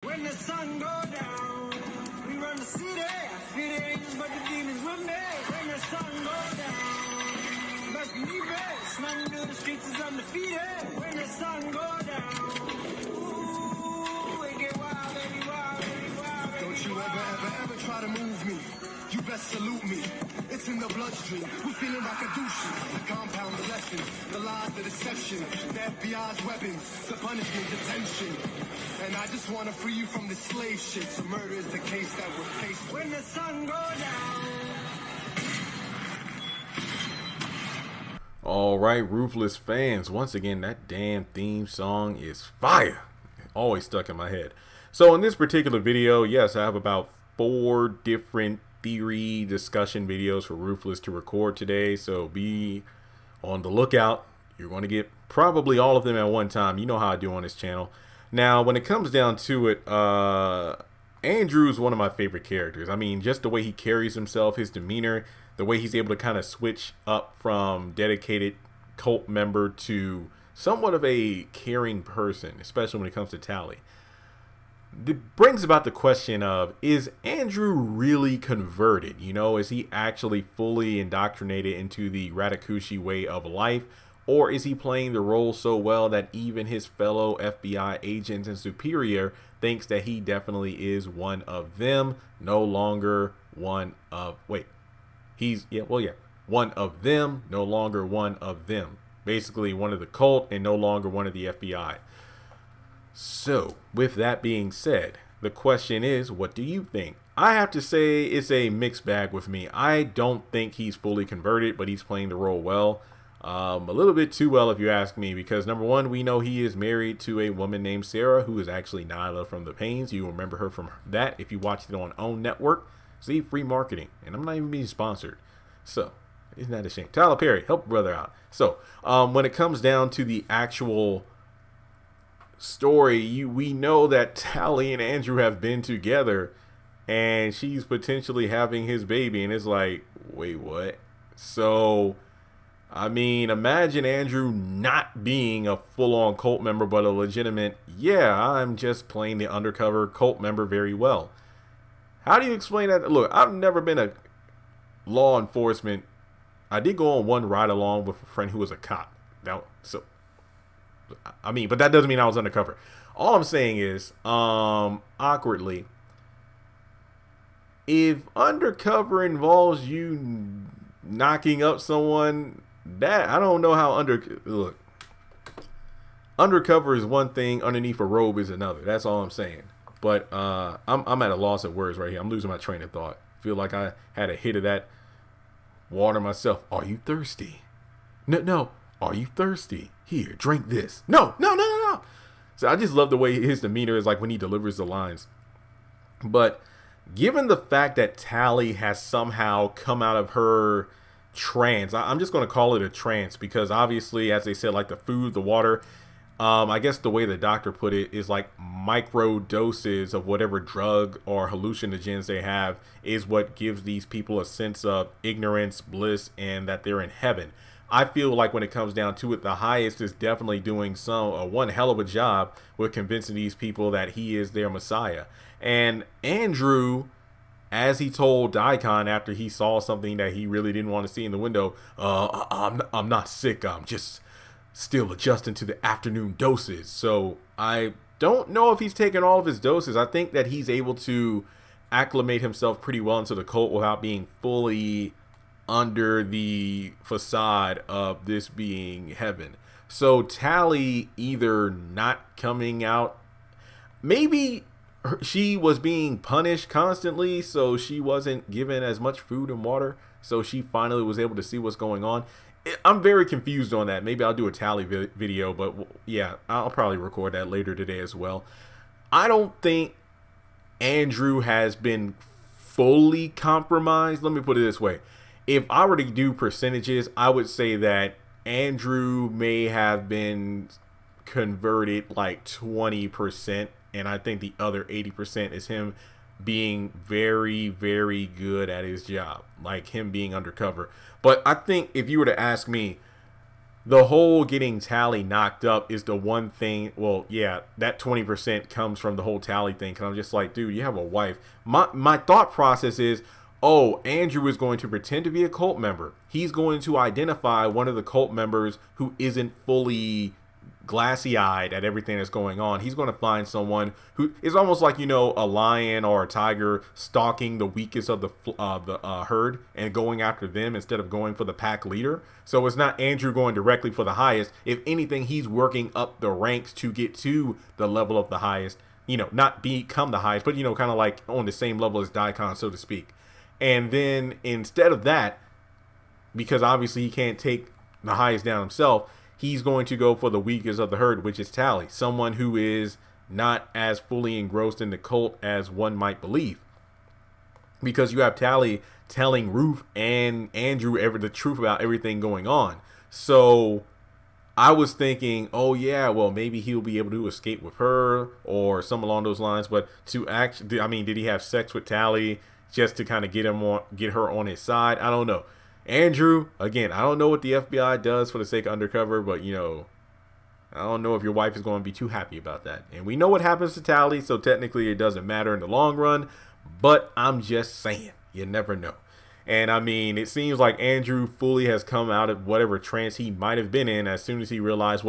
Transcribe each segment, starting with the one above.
When the sun go down, we run the city. Fear the angels, but the demons with me. When the sun go down, best believe it. Sliding through the streets is undefeated. When the sun go down, ooh, it get wild, baby, wild, baby, wild, baby. Don't you ever try to move me. You best salute me. It's in the bloodstream. We're feeling Rakudushis. The compound, the lesson, the lies, the deception, the FBI's weapons, the punishment, detention. And I just want to free you from this slave shit. So murder is the case that we're faced with. When the sun go down. All right, Ruthless fans, once again, that damn theme song is fire. Always stuck in my head. So in this particular video, yes, I have about 4 different theory discussion videos for Ruthless to record today. So be on the lookout. You're going to get probably all of them at one time. You know how I do on this channel. Now, when it comes down to it, Andrew's one of my favorite characters. I mean, just the way he carries himself, his demeanor, the way he's able to kind of switch up from dedicated cult member to somewhat of a caring person, especially when it comes to Tali. It brings about the question of, is Andrew really converted? You know, is he actually fully indoctrinated into the Rakudushi way of life? Or is he playing the role so well that even his fellow FBI agents and superior thinks that he definitely is one of them, no longer one of, one of them, no longer one of them. Basically one of the cult and no longer one of the FBI. So, with that being said, the question is, what do you think? I have to say it's a mixed bag with me. I don't think he's fully converted, but he's playing the role well. A little bit too well if you ask me, because number one, we know he is married to a woman named Sarah, who is actually Nyla from The Pains. You remember her from that if you watched it on OWN Network. See, free marketing, and I'm not even being sponsored. So, isn't that a shame? Tyler Perry, help a brother out. So, when it comes down to the actual story, we know that Tali and Andrew have been together, and she's potentially having his baby, and it's like, wait, what? So, I mean, imagine Andrew not being a full-on cult member, but a legitimate, yeah, I'm just playing the undercover cult member very well. How do you explain that? Look, I've never been a law enforcement. I did go on one ride along with a friend who was a cop. Now, so, I mean, but that doesn't mean I was undercover. All I'm saying is, awkwardly, if undercover involves you knocking up someone, that I don't know how undercover is one thing, underneath a robe is another. That's all I'm saying. But I'm at a loss of words right here. I'm losing my train of thought. Feel like I had a hit of that water myself. Are you thirsty? No. Are you thirsty? Here, drink this. No. So I just love the way his demeanor is like when he delivers the lines. But given the fact that Tali has somehow come out of her trance, I'm just going to call it a trance, because obviously, as they said, like the food, the water, I guess the way the doctor put it is like micro doses of whatever drug or hallucinogens they have is what gives these people a sense of ignorance, bliss, and that they're in heaven. I feel like when it comes down to it, the highest is definitely doing one hell of a job with convincing these people that he is their Messiah. And Andrew, as he told Daikon after he saw something that he really didn't want to see in the window, I'm not sick, I'm just still adjusting to the afternoon doses. So I don't know if he's taken all of his doses. I think that he's able to acclimate himself pretty well into the cult without being fully under the facade of this being heaven. So Tali either not coming out, maybe she was being punished constantly, so she wasn't given as much food and water, so she finally was able to see what's going on. I'm very confused on that. Maybe I'll do a Tali video, but yeah, I'll probably record that later today as well. I don't think Andrew has been fully compromised. Let me put it this way. If I were to do percentages, I would say that Andrew may have been converted like 20%, and I think the other 80% is him being very, very good at his job, like him being undercover. But I think if you were to ask me, the whole getting Tali knocked up is the one thing. Well, yeah, that 20% comes from the whole Tali thing. Cause I'm just like, dude, you have a wife. My thought process is, oh, Andrew is going to pretend to be a cult member. He's going to identify one of the cult members who isn't fully glassy-eyed at everything that's going on. He's going to find someone who is almost like, a lion or a tiger stalking the weakest of the herd and going after them instead of going for the pack leader. So it's not Andrew going directly for the highest. If anything, he's working up the ranks to get to the level of the highest, not become the highest, but, kind of like on the same level as Daikon, so to speak. And then instead of that, because obviously he can't take the highest down himself, he's going to go for the weakest of the herd, which is Tali, someone who is not as fully engrossed in the cult as one might believe. Because you have Tali telling Ruth and Andrew the truth about everything going on. So I was thinking, oh yeah, well maybe he'll be able to escape with her or some along those lines. But did he have sex with Tali just to kind of get her on his side? I don't know. Andrew, again, I don't know what the FBI does for the sake of Undercover, but, I don't know if your wife is going to be too happy about that. And we know what happens to Tali, so technically it doesn't matter in the long run, but I'm just saying, you never know. And, it seems like Andrew fully has come out of whatever trance he might have been in as soon as he realized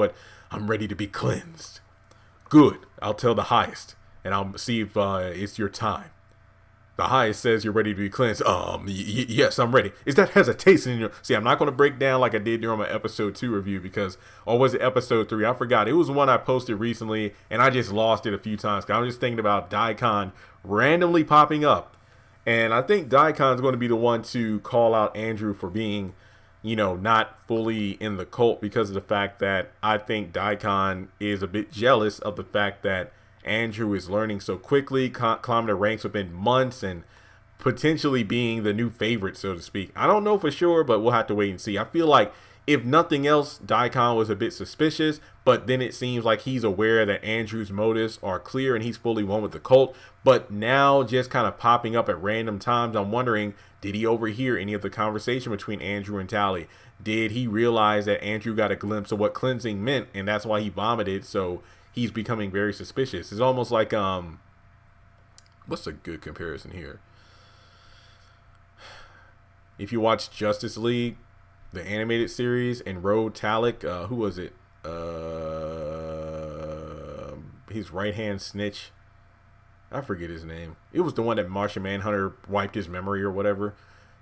I'm ready to be cleansed. Good, I'll tell the highest, and I'll see if it's your time. The highest says you're ready to be cleansed. Yes, I'm ready. Is that hesitation in your... See, I'm not going to break down like I did during my episode 2 review or was it episode 3? I forgot. It was one I posted recently and I just lost it a few times. I was just thinking about Daikon randomly popping up. And I think Daikon's going to be the one to call out Andrew for being, not fully in the cult because of the fact that I think Daikon is a bit jealous of the fact that Andrew is learning so quickly, climbing the ranks within months, and potentially being the new favorite, so to speak. I don't know for sure, but we'll have to wait and see. I feel like, if nothing else, Daikon was a bit suspicious, but then it seems like he's aware that Andrew's motives are clear and he's fully one with the cult. But now, just kind of popping up at random times, I'm wondering, did he overhear any of the conversation between Andrew and Tali? Did he realize that Andrew got a glimpse of what cleansing meant, and that's why he vomited, so he's becoming very suspicious? It's almost like, what's a good comparison here? If you watch Justice League, the animated series, and Road Talik, who was it? His right-hand snitch. I forget his name. It was the one that Martian Manhunter wiped his memory or whatever.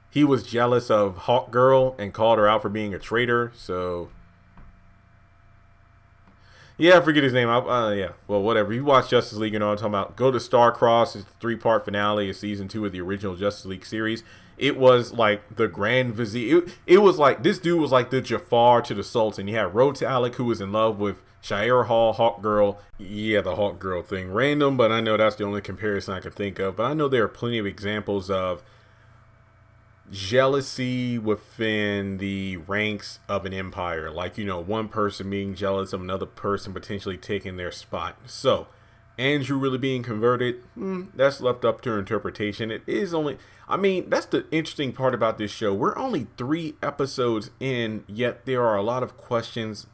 He was jealous of Hawk Girl and called her out for being a traitor, so... Yeah, I forget his name. Yeah, well, whatever. You watch Justice League, I'm talking about. Go to Starcross. It's the 3-part finale of season 2 of the original Justice League series. It was like the Grand Vizier. It was like, this dude was like the Jafar to the Sultan. You had Rotalik, who was in love with Shire Hall, Hawk Girl. Yeah, the Hawk Girl thing. Random, but I know that's the only comparison I could think of. But I know there are plenty of examples of jealousy within the ranks of an empire, like one person being jealous of another person potentially taking their spot. So Andrew really being converted, that's left up to interpretation. It is only, that's the interesting part about this show. We're only 3 episodes in, yet there are a lot of questions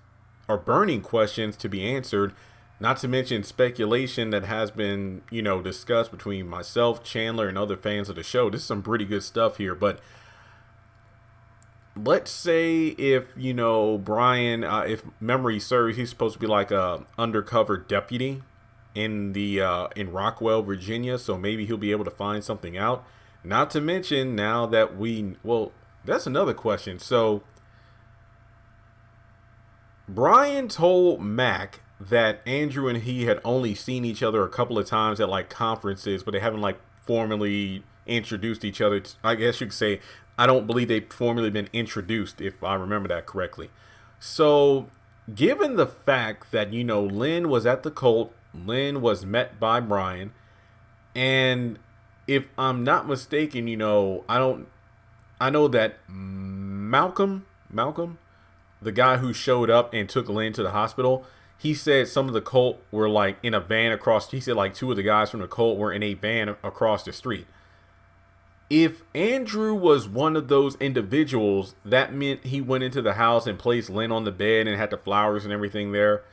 or burning questions to be answered, not to mention speculation that has been, discussed between myself, Chandler, and other fans of the show. This is some pretty good stuff here, but let's say if, Brian, if memory serves, he's supposed to be like a undercover deputy in in Rockwell, Virginia, so maybe he'll be able to find something out. Not to mention now that that's another question. So Brian told Mac that Andrew and he had only seen each other a couple of times at like conferences, but they haven't like formally introduced each other. I guess you could say, I don't believe they've formally been introduced, if I remember that correctly. So given the fact that, Lynn was at the cult, Lynn was met by Brian, and if I'm not mistaken, I know that Malcolm, the guy who showed up and took Lynn to the hospital, he said some of the cult were like in a van across. He said like 2 of the guys from the cult were in a van across the street. if Andrew was one of those individuals, that meant he went into the house and placed Lynn on the bed and had the flowers and everything there.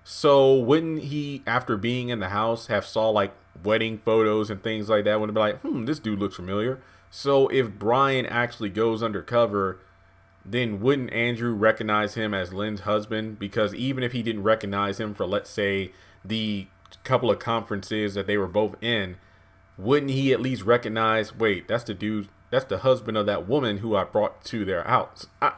So wouldn't he, after being in the house, have saw like wedding photos and things like that? Would have been like, this dude looks familiar. So if Brian actually goes undercover, then wouldn't Andrew recognize him as Lynn's husband? Because even if he didn't recognize him for, let's say, the couple of conferences that they were both in, wouldn't he at least recognize, wait, that's the dude, that's the husband of that woman who I brought to their house? I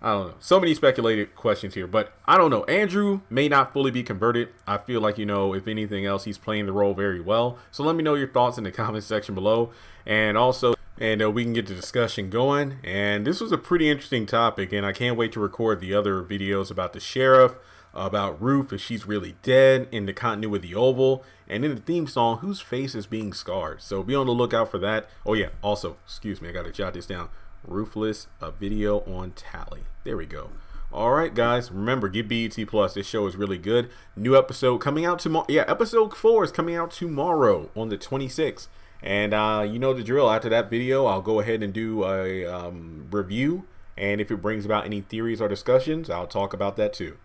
don't know. So many speculated questions here, but I don't know. Andrew may not fully be converted. I feel like, if anything else, he's playing the role very well. So let me know your thoughts in the comment section below. And also, we can get the discussion going. And this was a pretty interesting topic, and I can't wait to record the other videos about the sheriff, about Ruth, if she's really dead, in the continuity with the Oval, and in the theme song, whose face is being scarred. So be on the lookout for that. Oh yeah, also, excuse me, I gotta jot this down. Ruthless, a video on Tali. There we go. All right, guys, remember, give BET Plus. This show is really good. New episode coming out tomorrow. Yeah, episode 4 is coming out tomorrow on the 26th. And you know the drill. After that video, I'll go ahead and do a review. And if it brings about any theories or discussions, I'll talk about that too.